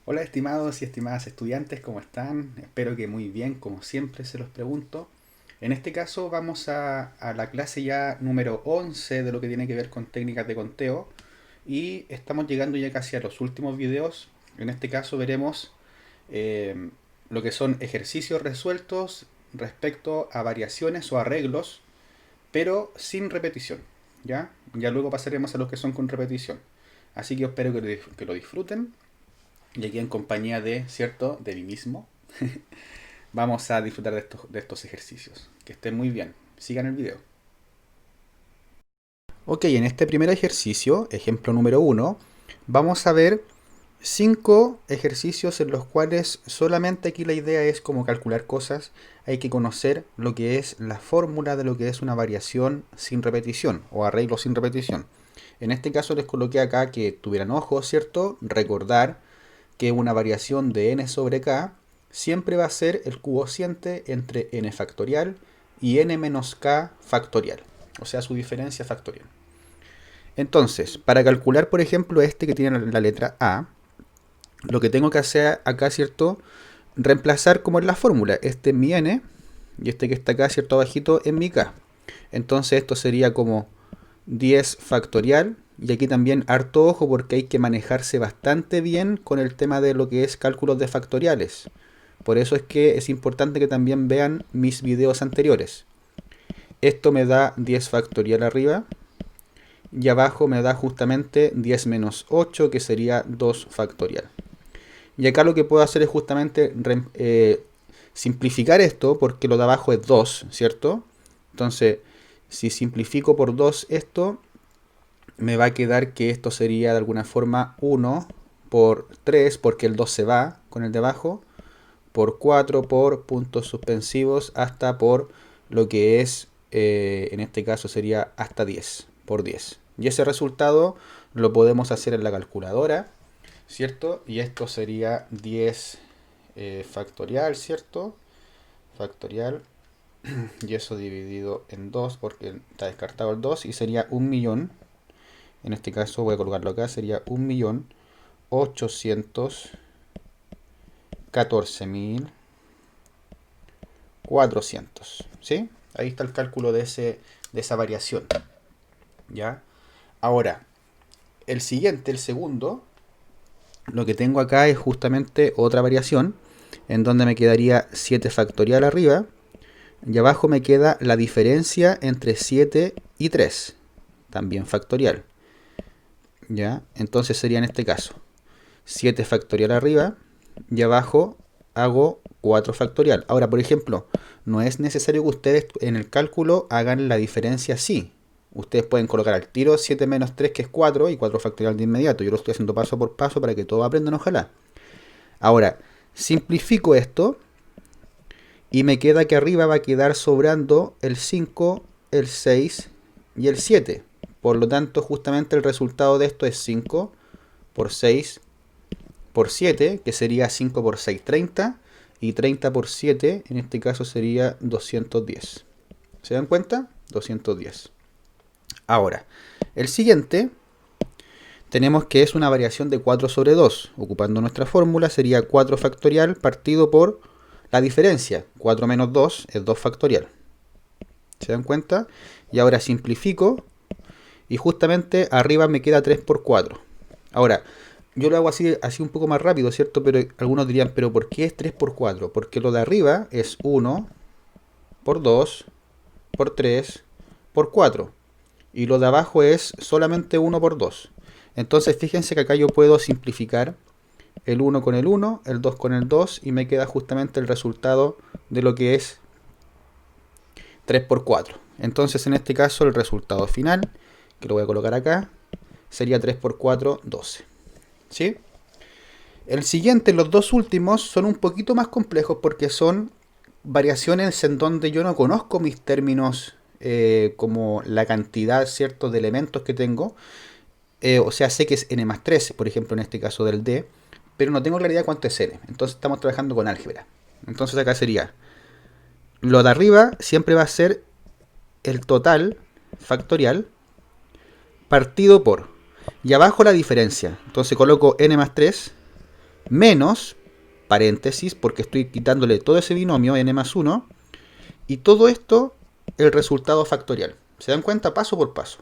Hola estimados y estimadas estudiantes, ¿cómo están? Espero que muy bien, como siempre se los pregunto. En este caso vamos a la clase ya número 11 de lo que tiene que ver con técnicas de conteo y estamos llegando ya casi a los últimos videos. En este caso veremos eh, lo que son ejercicios resueltos respecto a variaciones o arreglos, pero sin repetición. ¿Ya? Ya luego pasaremos a los que son con repetición. Así que espero que lo disfruten y aquí en compañía de, ¿cierto?, de mí mismo, vamos a disfrutar de estos ejercicios. Que estén muy bien. Sigan el video. Ok, en este primer ejercicio, ejemplo número uno, vamos a ver 5 ejercicios en los cuales solamente aquí la idea es como calcular cosas. Hay que conocer lo que es la fórmula de lo que es una variación sin repetición o arreglo sin repetición. En este caso les coloqué acá que tuvieran ojo, ¿cierto? Recordar que una variación de n sobre k siempre va a ser el cociente entre n factorial y n menos k factorial, o sea, su diferencia factorial. Entonces, para calcular, por ejemplo, este que tiene la letra A, lo que tengo que hacer acá, ¿cierto? Reemplazar como en la fórmula, este es mi n y este que está acá, ¿cierto? Abajito es mi k. Entonces esto sería como 10 factorial. Y aquí también harto ojo porque hay que manejarse bastante bien con el tema de lo que es cálculos de factoriales. Por eso es que es importante que también vean mis videos anteriores. Esto me da 10 factorial arriba. Y abajo me da justamente 10 menos 8, que sería 2 factorial. Y acá lo que puedo hacer es justamente simplificar esto, porque lo de abajo es 2, ¿cierto? Entonces, si simplifico por 2 esto, me va a quedar que esto sería de alguna forma 1 por 3, porque el 2 se va con el de abajo, por 4 por puntos suspensivos, hasta por lo que es, en este caso sería hasta 10, por 10. Y ese resultado lo podemos hacer en la calculadora, ¿cierto? Y esto sería 10 factorial, ¿cierto? Factorial, y eso dividido en 2, porque está descartado el 2, y sería 1.000.000. En este caso voy a colocarlo acá, sería 1.814.400. ¿Sí? Ahí está el cálculo de esa variación. ¿Ya? Ahora, el siguiente, el segundo, lo que tengo acá es justamente otra variación, en donde me quedaría 7 factorial arriba, y abajo me queda la diferencia entre 7 y 3, también factorial. ¿Ya? Entonces sería en este caso 7 factorial arriba y abajo hago 4 factorial. Ahora, por ejemplo, no es necesario que ustedes en el cálculo hagan la diferencia así. Ustedes pueden colocar al tiro 7 menos 3, que es 4, y 4 factorial de inmediato. Yo lo estoy haciendo paso por paso para que todos aprendan, ojalá. Ahora, simplifico esto y me queda que arriba va a quedar sobrando el 5, el 6 y el 7. Por lo tanto, justamente el resultado de esto es 5 por 6 por 7, que sería 5 por 6, 30. Y 30 por 7, en este caso sería 210. ¿Se dan cuenta? 210. Ahora, el siguiente tenemos que es una variación de 4 sobre 2. Ocupando nuestra fórmula sería 4 factorial partido por la diferencia. 4 menos 2 es 2 factorial. ¿Se dan cuenta? Y ahora simplifico y justamente arriba me queda 3 por 4. Ahora, yo lo hago así un poco más rápido, ¿cierto? Pero algunos dirían, ¿pero por qué es 3 por 4? Porque lo de arriba es 1 por 2 por 3 por 4. Y lo de abajo es solamente 1 por 2. Entonces fíjense que acá yo puedo simplificar el 1 con el 1, el 2 con el 2, y me queda justamente el resultado de lo que es 3 por 4. Entonces en este caso el resultado final, que lo voy a colocar acá, sería 3 por 4, 12. ¿Sí? El siguiente, los dos últimos, son un poquito más complejos porque son variaciones en donde yo no conozco mis términos, como la cantidad, ¿cierto?, de elementos que tengo. O sea, sé que es n más 3, por ejemplo, en este caso del d, pero no tengo claridad cuánto es n. Entonces estamos trabajando con álgebra. Entonces acá sería, lo de arriba siempre va a ser el total factorial partido por, y abajo la diferencia. Entonces coloco n más 3 menos, paréntesis, porque estoy quitándole todo ese binomio, n más 1, y todo esto, el resultado factorial. ¿Se dan cuenta? Paso por paso.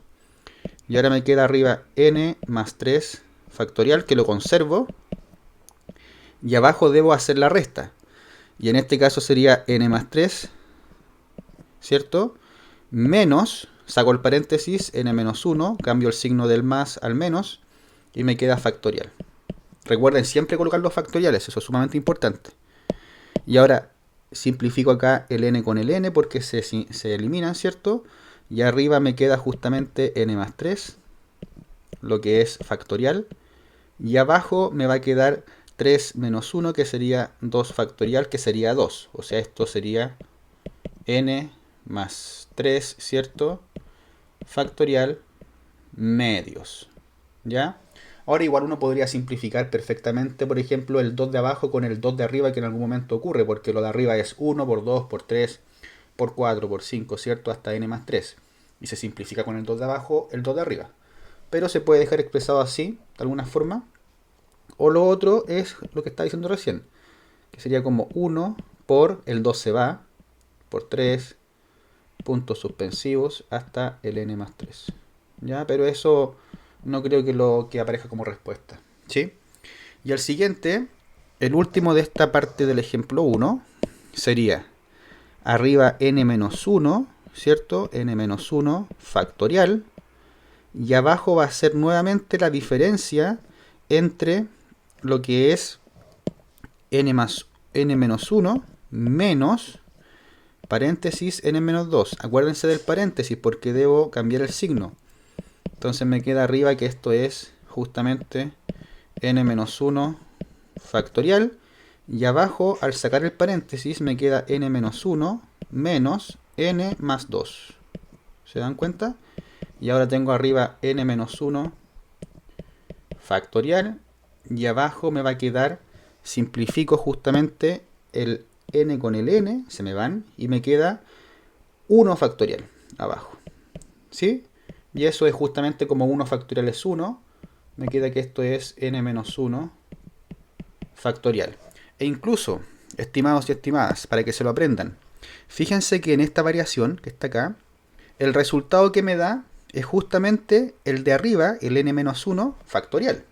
Y ahora me queda arriba n más 3 factorial, que lo conservo, y abajo debo hacer la resta. Y en este caso sería n más 3, ¿cierto? Menos, saco el paréntesis, n menos 1, cambio el signo del más al menos, y me queda factorial. Recuerden siempre colocar los factoriales, eso es sumamente importante. Y ahora simplifico acá el n con el n porque se eliminan, ¿cierto? Y arriba me queda justamente n más 3, lo que es factorial. Y abajo me va a quedar 3 menos 1, que sería 2 factorial, que sería 2. O sea, esto sería n más 3, ¿cierto? Factorial medios. ¿Ya? Ahora igual uno podría simplificar perfectamente, por ejemplo, el 2 de abajo con el 2 de arriba, que en algún momento ocurre, porque lo de arriba es 1 por 2 por 3 por 4 por 5, ¿cierto? Hasta n más 3. Y se simplifica con el 2 de abajo, el 2 de arriba. Pero se puede dejar expresado así, de alguna forma. O lo otro es lo que estaba diciendo recién, que sería como 1 por el 2 se va, por 3 puntos suspensivos hasta el n más 3. ¿Ya? Pero eso no creo que lo que aparezca como respuesta. ¿Sí? Y el siguiente, el último de esta parte del ejemplo 1, sería arriba n menos 1, ¿cierto? N menos 1 factorial. Y abajo va a ser nuevamente la diferencia entre lo que es n menos 1 menos paréntesis n menos 2. Acuérdense del paréntesis porque debo cambiar el signo. Entonces me queda arriba que esto es justamente n menos 1 factorial. Y abajo, al sacar el paréntesis, me queda n menos 1 menos n más 2. ¿Se dan cuenta? Y ahora tengo arriba n menos 1 factorial. Y abajo me va a quedar, simplifico justamente el n con el n, se me van, y me queda 1 factorial abajo. ¿Sí? Y eso es justamente como 1 factorial es 1. Me queda que esto es n menos 1 factorial. E incluso, estimados y estimadas, para que se lo aprendan, fíjense que en esta variación que está acá, el resultado que me da es justamente el de arriba, el n menos 1 factorial.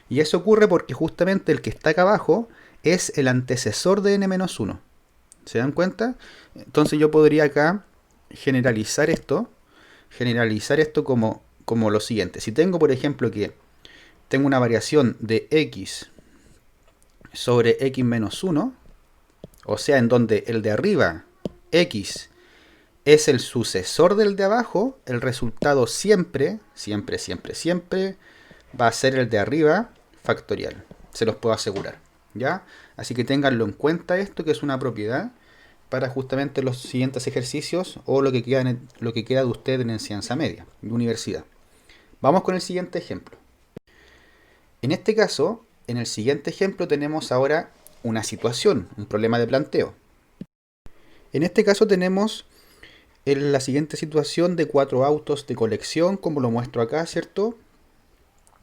Y eso ocurre porque justamente el que está acá abajo es el antecesor de n menos 1. ¿Se dan cuenta? Entonces yo podría acá generalizar esto como lo siguiente. Si tengo, por ejemplo, que tengo una variación de x sobre x menos 1, o sea, en donde el de arriba, x, es el sucesor del de abajo, el resultado siempre va a ser el de arriba factorial. Se los puedo asegurar. ¿Ya? Así que ténganlo en cuenta esto, que es una propiedad para justamente los siguientes ejercicios o lo que queda de usted en enseñanza media, de universidad. Vamos con el siguiente ejemplo. En este caso, en el siguiente ejemplo tenemos ahora una situación, un problema de planteo. En este caso tenemos la siguiente situación de 4 autos de colección, como lo muestro acá, ¿cierto?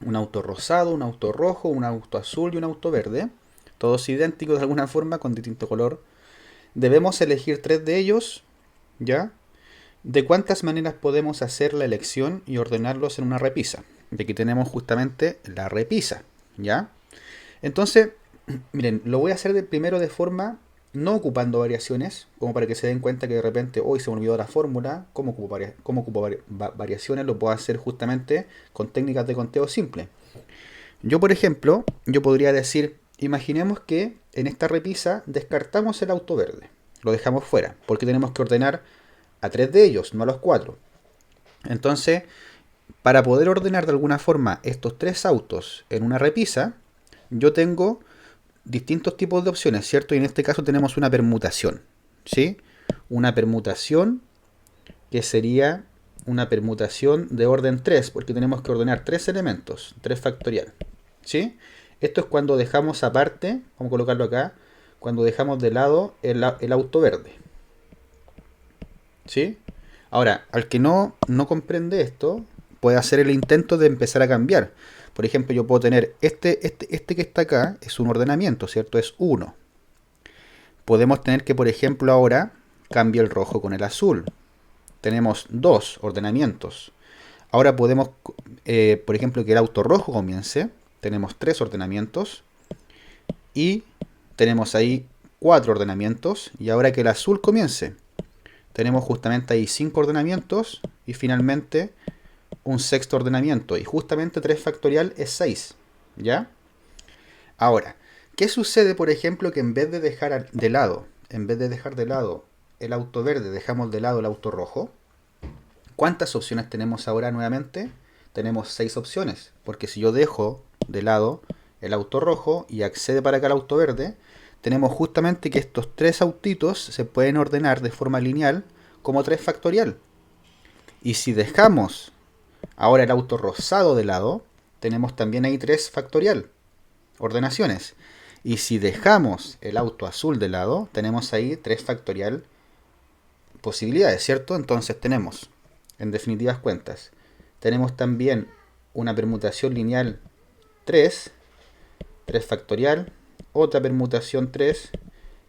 Un auto rosado, un auto rojo, un auto azul y un auto verde. Todos idénticos de alguna forma, con distinto color. Debemos elegir 3 de ellos, ¿ya? ¿De cuántas maneras podemos hacer la elección y ordenarlos en una repisa? Y aquí tenemos justamente la repisa, ¿ya? Entonces, miren, lo voy a hacer primero de forma no ocupando variaciones, como para que se den cuenta que de repente hoy se me olvidó la fórmula. ¿Cómo ocupo variaciones? Lo puedo hacer justamente con técnicas de conteo simple. Yo, por ejemplo, yo podría decir, imaginemos que en esta repisa descartamos el auto verde. Lo dejamos fuera, porque tenemos que ordenar a 3 de ellos, no a los 4. Entonces, para poder ordenar de alguna forma estos 3 autos en una repisa, yo tengo distintos tipos de opciones, ¿cierto? Y en este caso tenemos una permutación, ¿sí? Una permutación que sería una permutación de orden 3, porque tenemos que ordenar 3 elementos, 3 factorial, ¿sí? Esto es cuando dejamos aparte, vamos a colocarlo acá, cuando dejamos de lado el auto verde, ¿sí? Ahora, al que no comprende esto, puede hacer el intento de empezar a cambiar. Por ejemplo, yo puedo tener este que está acá, es un ordenamiento, ¿cierto? Es 1. Podemos tener que, por ejemplo, ahora cambie el rojo con el azul. Tenemos 2 ordenamientos. Ahora podemos, por ejemplo, que el auto rojo comience. Tenemos 3 ordenamientos. Y tenemos ahí 4 ordenamientos. Y ahora que el azul comience, tenemos justamente ahí 5 ordenamientos. Y finalmente un sexto ordenamiento. Y justamente 3 factorial es 6. ¿Ya? Ahora, ¿qué sucede, por ejemplo, que en vez de dejar de lado el auto verde, dejamos de lado el auto rojo? ¿Cuántas opciones tenemos ahora nuevamente? Tenemos 6 opciones, porque si yo dejo de lado el auto rojo y accede para acá el auto verde, tenemos justamente que estos 3 autitos se pueden ordenar de forma lineal como 3 factorial. Y si dejamos ahora el auto rosado de lado, tenemos también ahí 3 factorial, ordenaciones. Y si dejamos el auto azul de lado, tenemos ahí 3 factorial posibilidades, ¿cierto? Entonces tenemos, en definitivas cuentas, tenemos también una permutación lineal 3 factorial, otra permutación 3,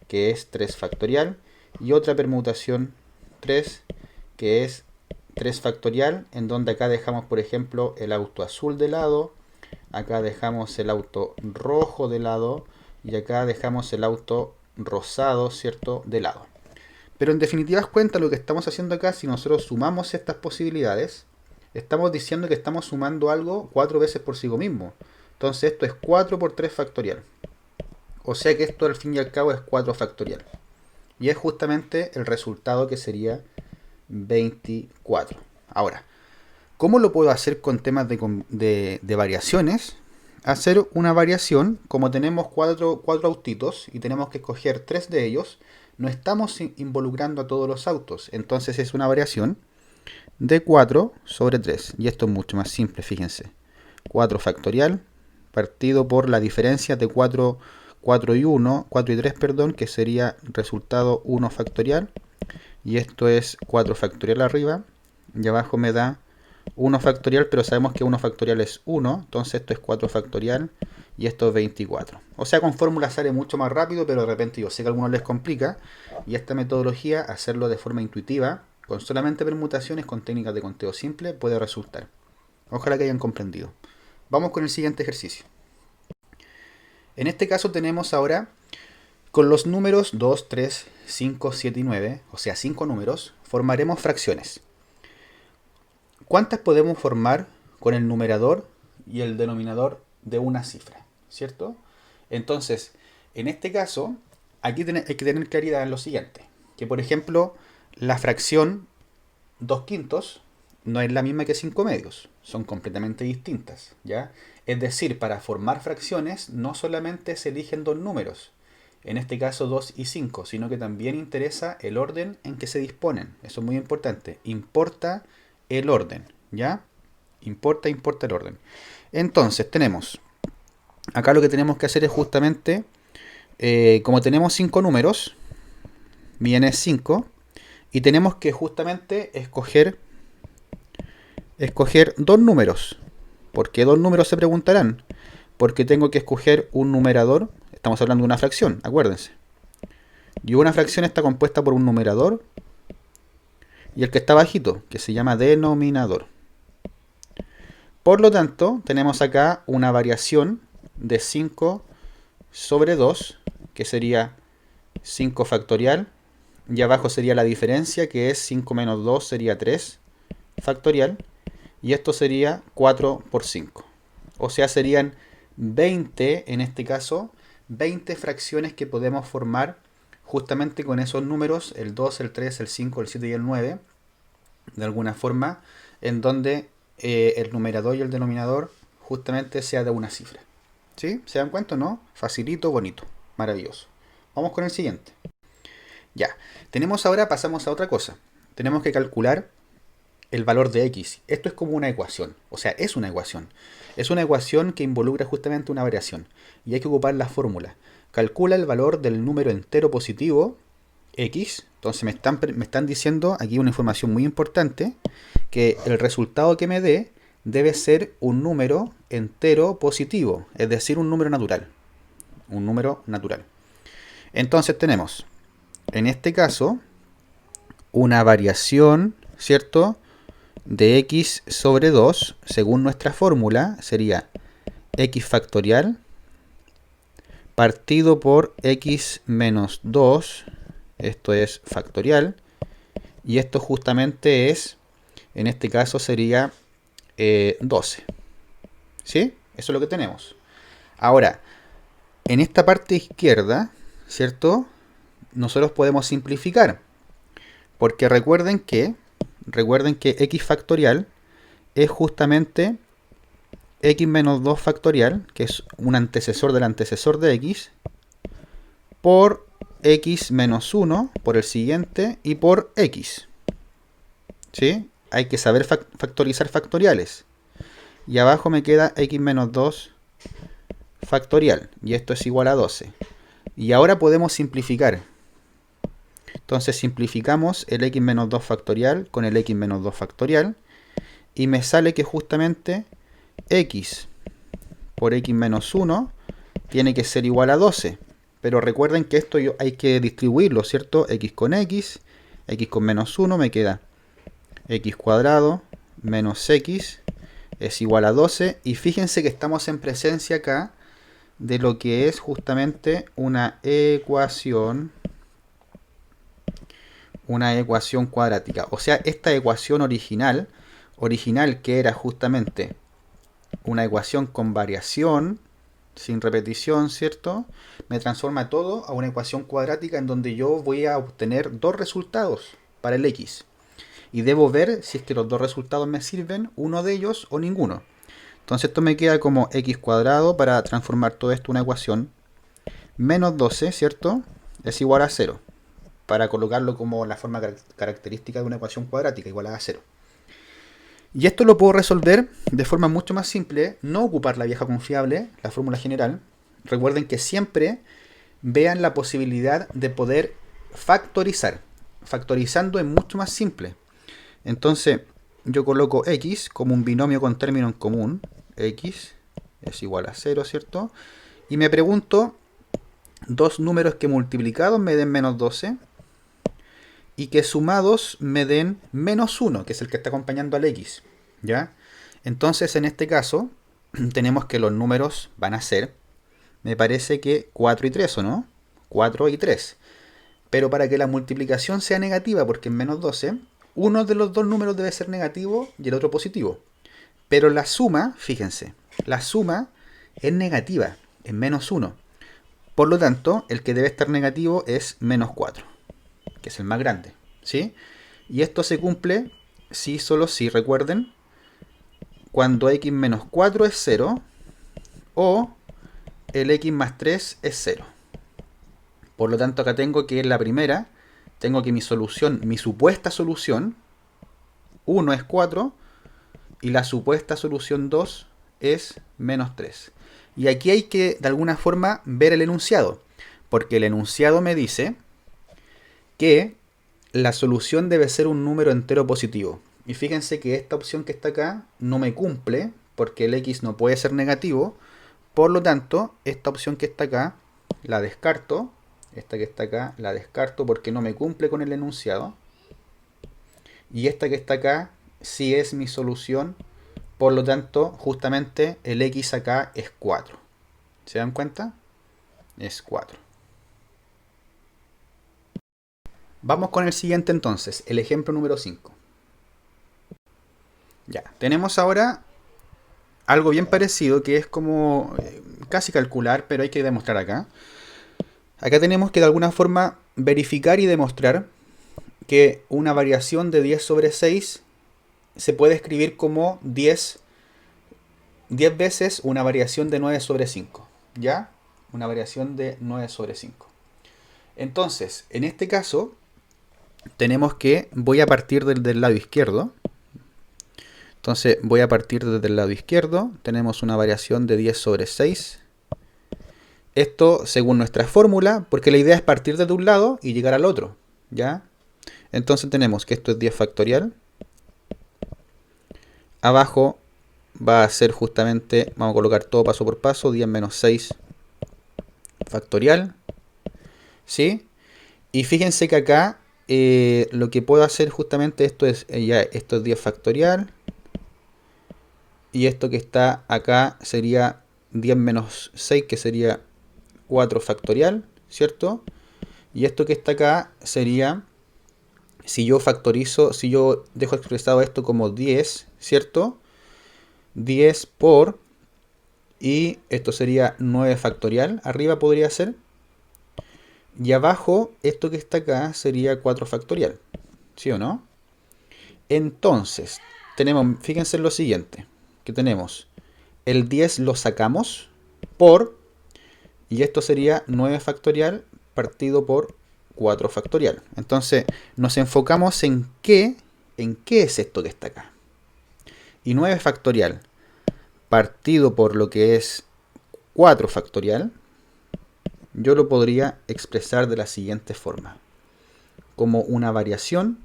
que es 3 factorial, y otra permutación 3, que es 3 factorial, en donde acá dejamos, por ejemplo, el auto azul de lado, acá dejamos el auto rojo de lado, y acá dejamos el auto rosado, ¿cierto?, de lado. Pero en definitivas cuentas, lo que estamos haciendo acá, si nosotros sumamos estas posibilidades, estamos diciendo que estamos sumando algo 4 veces por sí mismo. Entonces esto es 4 por 3 factorial. O sea que esto al fin y al cabo es 4 factorial. Y es justamente el resultado que sería 24. Ahora, ¿cómo lo puedo hacer con temas de variaciones? Hacer una variación, como tenemos 4 autitos y tenemos que escoger 3 de ellos, no estamos involucrando a todos los autos. Entonces es una variación de 4 sobre 3. Y esto es mucho más simple, fíjense. 4 factorial partido por la diferencia de 4 y 3, perdón, que sería resultado 1 factorial. Y esto es 4 factorial arriba. Y abajo me da 1 factorial, pero sabemos que 1 factorial es 1. Entonces esto es 4 factorial y esto es 24. O sea, con fórmulas sale mucho más rápido, pero de repente yo sé que a algunos les complica. Y esta metodología, hacerlo de forma intuitiva, con solamente permutaciones, con técnicas de conteo simple, puede resultar. Ojalá que hayan comprendido. Vamos con el siguiente ejercicio. En este caso tenemos ahora, con los números 2, 3, 5, 7 y 9, o sea 5 números, formaremos fracciones. ¿Cuántas podemos formar con el numerador y el denominador de una cifra? ¿Cierto? Entonces, en este caso, aquí hay que tener claridad en lo siguiente. Que por ejemplo, la fracción 2 quintos no es la misma que 5 medios. Son completamente distintas, ¿ya? Es decir, para formar fracciones no solamente se eligen 2 números, en este caso 2 y 5, sino que también interesa el orden en que se disponen. Eso es muy importante. Importa el orden, ¿ya? Importa el orden. Entonces tenemos, acá lo que tenemos que hacer es justamente, como tenemos 5 números, bien es 5, y tenemos que justamente escoger 2 números. ¿Por qué 2 números, se preguntarán? Porque tengo que escoger un numerador. Estamos hablando de una fracción, acuérdense. Y una fracción está compuesta por un numerador y el que está bajito, que se llama denominador. Por lo tanto, tenemos acá una variación de 5 sobre 2, que sería 5 factorial. Y abajo sería la diferencia, que es 5 menos 2 sería 3 factorial. Y esto sería 4 por 5. O sea, serían 20, en este caso, 20 fracciones que podemos formar justamente con esos números, el 2, el 3, el 5, el 7 y el 9, de alguna forma, en donde el numerador y el denominador justamente sea de una cifra. ¿Sí? ¿Se dan cuenta, no? Facilito, bonito, maravilloso. Vamos con el siguiente. Ya, pasamos a otra cosa. Tenemos que calcular el valor de x. Esto es como una ecuación, o sea, es una ecuación. Es una ecuación que involucra justamente una variación. Y hay que ocupar la fórmula. Calcula el valor del número entero positivo, x. Entonces me están diciendo aquí una información muy importante, que el resultado que me dé debe ser un número entero positivo, es decir, un número natural. Un número natural. Entonces tenemos, en este caso, una variación, ¿cierto?, de x sobre 2, según nuestra fórmula, sería x factorial partido por x menos 2, esto es factorial, y esto justamente es, en este caso sería 12. ¿Sí? Eso es lo que tenemos. Ahora, en esta parte izquierda, ¿cierto?, nosotros podemos simplificar, porque recuerden que x factorial es justamente x menos 2 factorial, que es un antecesor del antecesor de x, por x menos 1, por el siguiente, y por x. ¿Sí? Hay que saber factorizar factoriales. Y abajo me queda x menos 2 factorial, y esto es igual a 12. Y ahora podemos simplificar. Entonces simplificamos el x menos 2 factorial con el x menos 2 factorial, y me sale que justamente x por x menos 1 tiene que ser igual a 12. Pero recuerden que esto hay que distribuirlo, ¿cierto? X con menos 1 me queda x cuadrado menos x es igual a 12. Y fíjense que estamos en presencia acá de lo que es justamente una ecuación cuadrática. O sea, esta ecuación original que era justamente una ecuación con variación, sin repetición, ¿cierto?, me transforma todo a una ecuación cuadrática en donde yo voy a obtener dos resultados para el x. Y debo ver si es que los dos resultados me sirven, uno de ellos o ninguno. Entonces esto me queda como x cuadrado, para transformar todo esto en una ecuación, menos 12, ¿cierto?, es igual a 0. Para colocarlo como la forma característica de una ecuación cuadrática, igual a 0. Y esto lo puedo resolver de forma mucho más simple, no ocupar la vieja confiable, la fórmula general. Recuerden que siempre vean la posibilidad de poder factorizar. Factorizando es mucho más simple. Entonces yo coloco x como un binomio con término en común. X es igual a 0, ¿cierto? Y me pregunto dos números que multiplicados me den menos 12 y que sumados me den menos 1, que es el que está acompañando al x, ¿ya? Entonces, en este caso, tenemos que los números van a ser, me parece que 4 y 3, ¿o no? 4 y 3. Pero para que la multiplicación sea negativa, porque es menos 12, uno de los dos números debe ser negativo y el otro positivo. Pero la suma, fíjense, la suma es negativa, es menos 1. Por lo tanto, el que debe estar negativo es menos 4. Que es el más grande, ¿sí? Y esto se cumple si, solo si, recuerden, cuando x menos 4 es 0 o el x más 3 es 0. Por lo tanto, acá tengo que en la primera, tengo que mi supuesta solución 1 es 4 y la supuesta solución 2 es menos 3. Y aquí hay que, de alguna forma, ver el enunciado, porque el enunciado me dice que la solución debe ser un número entero positivo. Y fíjense que esta opción que está acá no me cumple, porque el x no puede ser negativo. Por lo tanto, esta opción que está acá la descarto. Esta que está acá la descarto porque no me cumple con el enunciado. Y esta que está acá sí es mi solución. Por lo tanto, justamente el x acá es 4. ¿Se dan cuenta? Es 4. Vamos con el siguiente entonces, el ejemplo número 5. Ya, tenemos ahora algo bien parecido que es como casi calcular, pero hay que demostrar acá. Acá tenemos que de alguna forma verificar y demostrar que una variación de 10 sobre 6 se puede escribir como 10 veces una variación de 9 sobre 5. ¿Ya? Una variación de 9 sobre 5. Entonces, en este caso, tenemos que, voy a partir del lado izquierdo. Entonces voy a partir desde el lado izquierdo. Tenemos una variación de 10 sobre 6. Esto según nuestra fórmula, porque la idea es partir desde un lado y llegar al otro, ¿ya? Entonces tenemos que esto es 10 factorial. Abajo va a ser justamente, vamos a colocar todo paso por paso, 10 menos 6 factorial, ¿sí? Y fíjense que acá lo que puedo hacer justamente esto es, esto es 10 factorial, y esto que está acá sería 10 menos 6, que sería 4 factorial, ¿cierto? Y esto que está acá sería, si yo factorizo, si yo dejo expresado esto como 10, ¿cierto? 10 por, y esto sería 9 factorial, arriba podría ser. Y abajo, esto que está acá sería 4 factorial, ¿sí o no? Entonces, tenemos, fíjense en lo siguiente, que tenemos el 10 lo sacamos por, y esto sería 9 factorial partido por 4 factorial. Entonces, nos enfocamos en qué es esto que está acá. Y 9 factorial partido por lo que es 4 factorial, yo lo podría expresar de la siguiente forma. Como una variación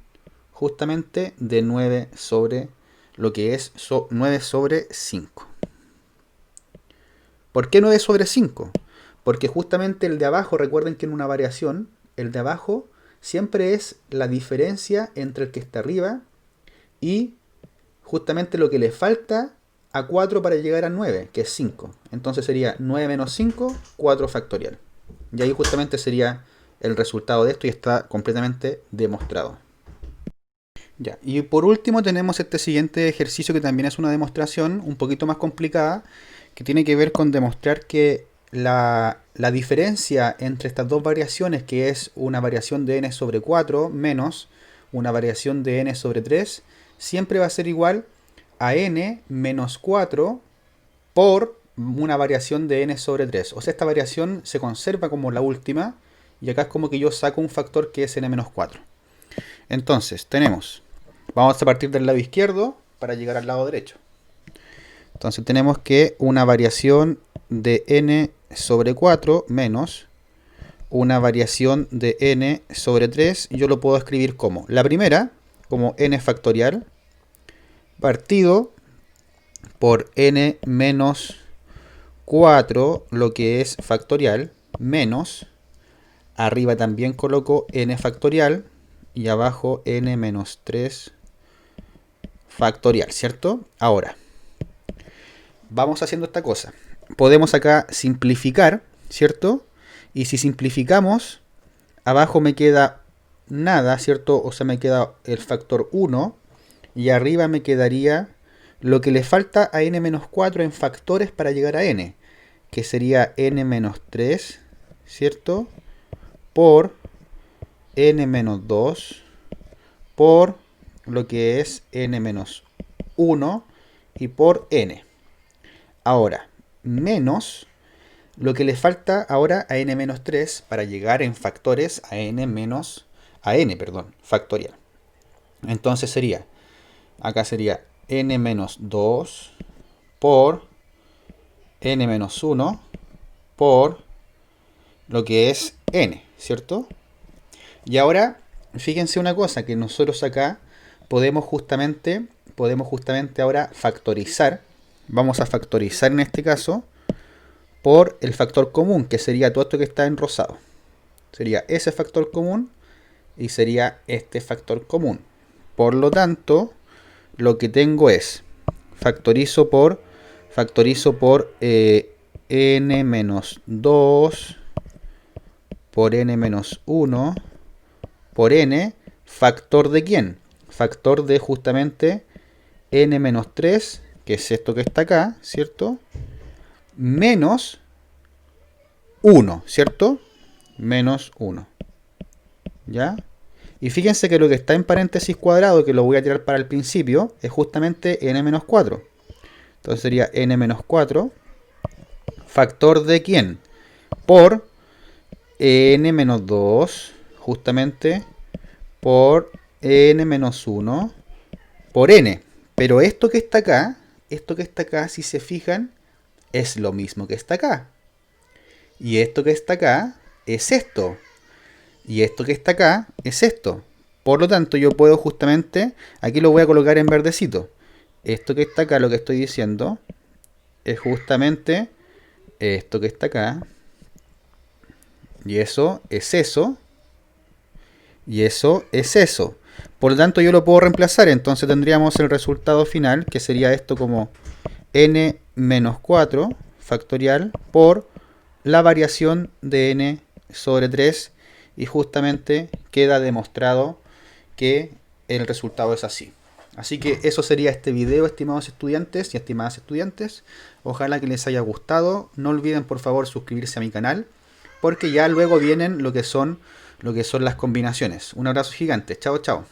justamente de 9 sobre lo que es 9 sobre 5. ¿Por qué 9 sobre 5? Porque justamente el de abajo, recuerden que en una variación, el de abajo siempre es la diferencia entre el que está arriba y justamente lo que le falta a 4 para llegar a 9, que es 5. Entonces sería 9 menos 5, 4 factorial. Y ahí justamente sería el resultado de esto y está completamente demostrado. Ya, y por último tenemos este siguiente ejercicio que también es una demostración un poquito más complicada, que tiene que ver con demostrar que la diferencia entre estas dos variaciones, que es una variación de n sobre 4 menos una variación de n sobre 3, siempre va a ser igual a n menos 4 por una variación de n sobre 3. O sea, esta variación se conserva como la última, y acá es como que yo saco un factor que es n menos 4. Entonces, vamos a partir del lado izquierdo para llegar al lado derecho. Entonces tenemos que una variación de n sobre 4 menos una variación de n sobre 3, yo lo puedo escribir como la primera, como n factorial, partido por n menos 4, lo que es factorial, menos, arriba también coloco n factorial, y abajo n menos 3 factorial, ¿cierto? Ahora, vamos haciendo esta cosa. Podemos acá simplificar, ¿cierto? Y si simplificamos, abajo me queda nada, ¿cierto? O sea, me queda el factor 1, y arriba me quedaría lo que le falta a n menos 4 en factores para llegar a n, que sería n menos 3, ¿cierto? Por n menos 2 por lo que es n menos 1 y por n. Ahora, menos lo que le falta ahora a n menos 3 para llegar en factores a n factorial. Entonces sería, acá sería n menos 2 por n menos 1 por lo que es n, ¿cierto? Y ahora, fíjense una cosa, que nosotros acá podemos justamente ahora factorizar. Vamos a factorizar en este caso por el factor común, que sería todo esto que está en rosado. Sería ese factor común y sería este factor común. Por lo tanto, lo que tengo es factorizo por n menos 2 por n menos 1 por n, factor de ¿quién? Factor de justamente n menos 3, que es esto que está acá, ¿cierto? Menos 1, ¿cierto? Menos 1. ¿Ya? Y fíjense que lo que está en paréntesis cuadrado, que lo voy a tirar para el principio, es justamente n menos 4. Entonces sería n menos 4, factor de ¿quién? Por n menos 2, justamente, por n menos 1, por n. Pero esto que está acá, si se fijan, es lo mismo que está acá. Y esto que está acá es esto. Y esto que está acá es esto. Por lo tanto, yo puedo justamente, aquí lo voy a colocar en verdecito, esto que está acá, lo que estoy diciendo, es justamente esto que está acá. Y eso es eso. Y eso es eso. Por lo tanto, yo lo puedo reemplazar. Entonces tendríamos el resultado final, que sería esto como n menos 4 factorial por la variación de n sobre 3. Y justamente queda demostrado que el resultado es así. Así que eso sería este video, estimados estudiantes y estimadas estudiantes. Ojalá que les haya gustado. No olviden por favor suscribirse a mi canal, porque ya luego vienen lo que son las combinaciones. Un abrazo gigante. Chao, chao.